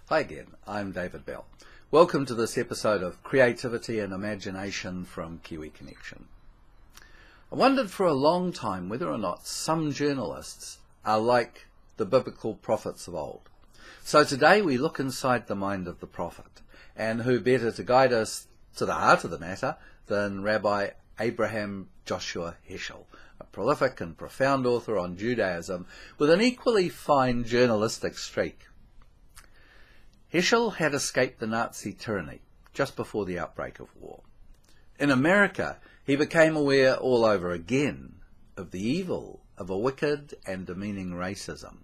Hi again, I'm David Bell. Welcome to this episode of Creativity and Imagination from Kiwi Connection. I wondered for a long time whether or not some journalists are like the biblical prophets of old. So today we look inside the mind of the prophet, and who better to guide us to the heart of the matter than Rabbi Abraham Joshua Heschel, a prolific and profound author on Judaism with an equally fine journalistic streak. Heschel had escaped the Nazi tyranny just before the outbreak of war. In America, he became aware all over again of the evil of a wicked and demeaning racism.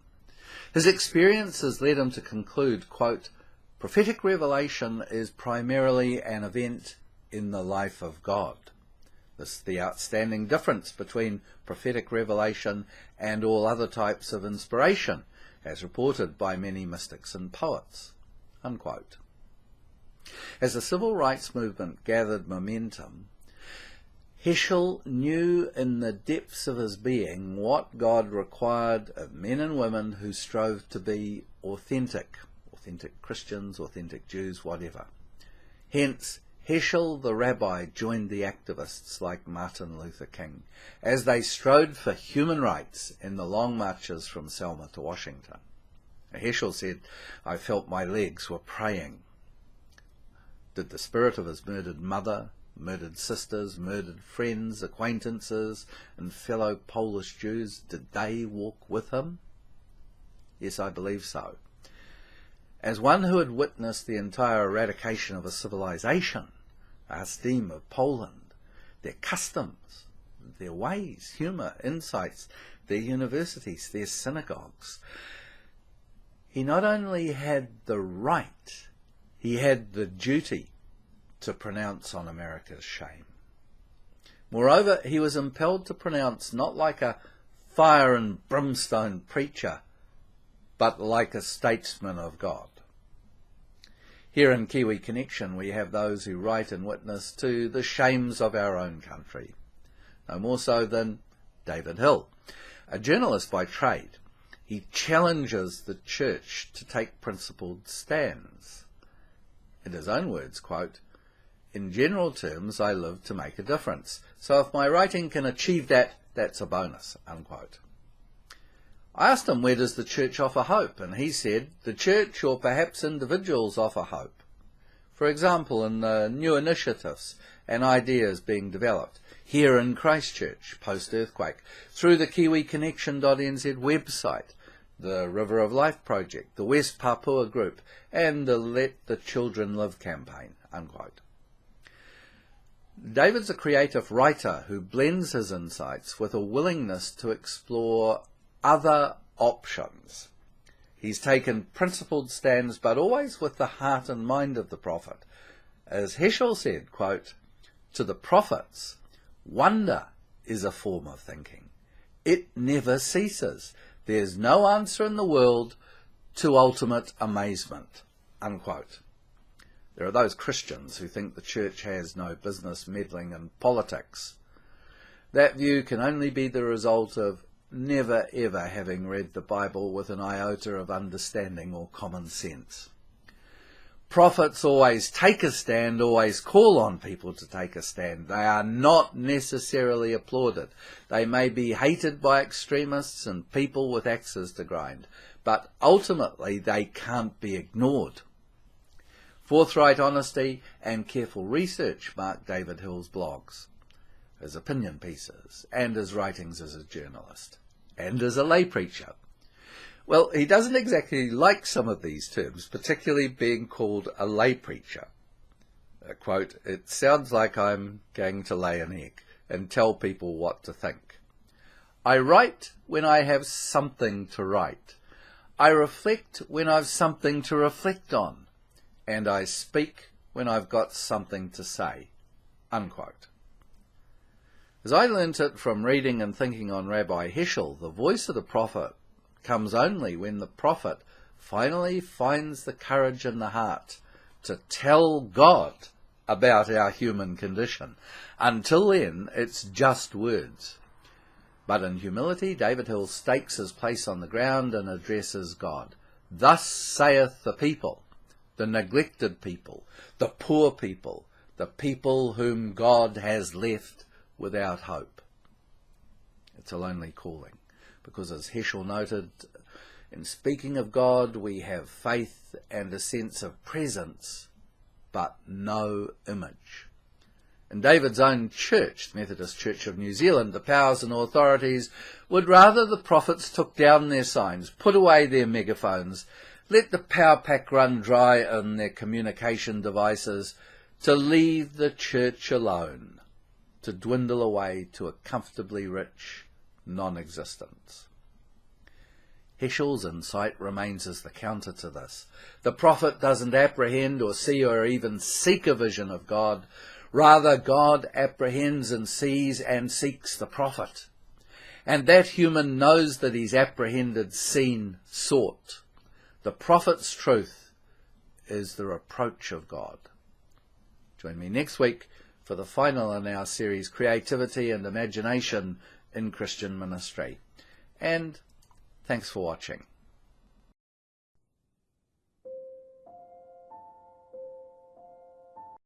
His experiences led him to conclude, quote, "Prophetic revelation is primarily an event in the life of God. This is the outstanding difference between prophetic revelation and all other types of inspiration, as reported by many mystics and poets." Unquote. As the civil rights movement gathered momentum, Heschel knew in the depths of his being what God required of men and women who strove to be authentic Christians, authentic Jews, whatever. Hence, Heschel the rabbi joined the activists like Martin Luther King as they strode for human rights in the long marches from Selma to Washington. Heschel said, "I felt my legs were praying." Did the spirit of his murdered mother, murdered sisters, murdered friends, acquaintances, and fellow Polish Jews, did they walk with him? Yes, I believe so. As one who had witnessed the entire eradication of a civilization, our theme of Poland, their customs, their ways, humour, insights, their universities, their synagogues, he not only had the right, he had the duty to pronounce on America's shame. Moreover, he was impelled to pronounce not like a fire and brimstone preacher, but like a statesman of God. Here in Kiwi Connection we have those who write and witness to the shames of our own country. No more so than David Hill, a journalist by trade. He challenges the church to take principled stands. In his own words, quote, "In general terms, I live to make a difference. So if my writing can achieve that, that's a bonus," unquote. I asked him, where does the church offer hope? And he said, the church or perhaps individuals offer hope. For example, in the new initiatives and ideas being developed here in Christchurch post-earthquake, through the kiwiconnexion.nz website, the River of Life project, the West Papua group, and the Let the Children Live campaign, unquote. David's a creative writer who blends his insights with a willingness to explore other options. He's taken principled stands, but always with the heart and mind of the prophet. As Heschel said, quote, "To the prophets, wonder is a form of thinking. It never ceases. There's no answer in the world to ultimate amazement," unquote. There are those Christians who think the church has no business meddling in politics. That view can only be the result of never ever having read the Bible with an iota of understanding or common sense. Prophets always take a stand, always call on people to take a stand. They are not necessarily applauded. They may be hated by extremists and people with axes to grind, but ultimately they can't be ignored. Forthright honesty and careful research mark David Hill's blogs, his opinion pieces, and his writings as a journalist, and as a lay preacher. Well, he doesn't exactly like some of these terms, particularly being called a lay preacher. Quote, "It sounds like I'm going to lay an egg and tell people what to think. I write when I have something to write. I reflect when I've something to reflect on. And I speak when I've got something to say," unquote. As I learnt it from reading and thinking on Rabbi Heschel, the voice of the prophet comes only when the prophet finally finds the courage in the heart to tell God about our human condition. Until then, it's just words. But in humility, David Hill stakes his place on the ground and addresses God. "Thus saith the people," the neglected people, the poor people, the people whom God has left without hope. It's a lonely calling, because as Heschel noted, in speaking of God, we have faith and a sense of presence, but no image. In David's own church, the Methodist Church of New Zealand, the powers and authorities would rather the prophets took down their signs, put away their megaphones, let the power pack run dry on their communication devices, to leave the church alone, to dwindle away to a comfortably rich non-existence. Heschel's insight remains as the counter to this. The prophet doesn't apprehend or see or even seek a vision of God. Rather, God apprehends and sees and seeks the prophet. And that human knows that he's apprehended, seen, sought. The prophet's truth is the reproach of God. Join me next week for the final in our series, Creativity and Imagination in Christian Ministry. And thanks for watching.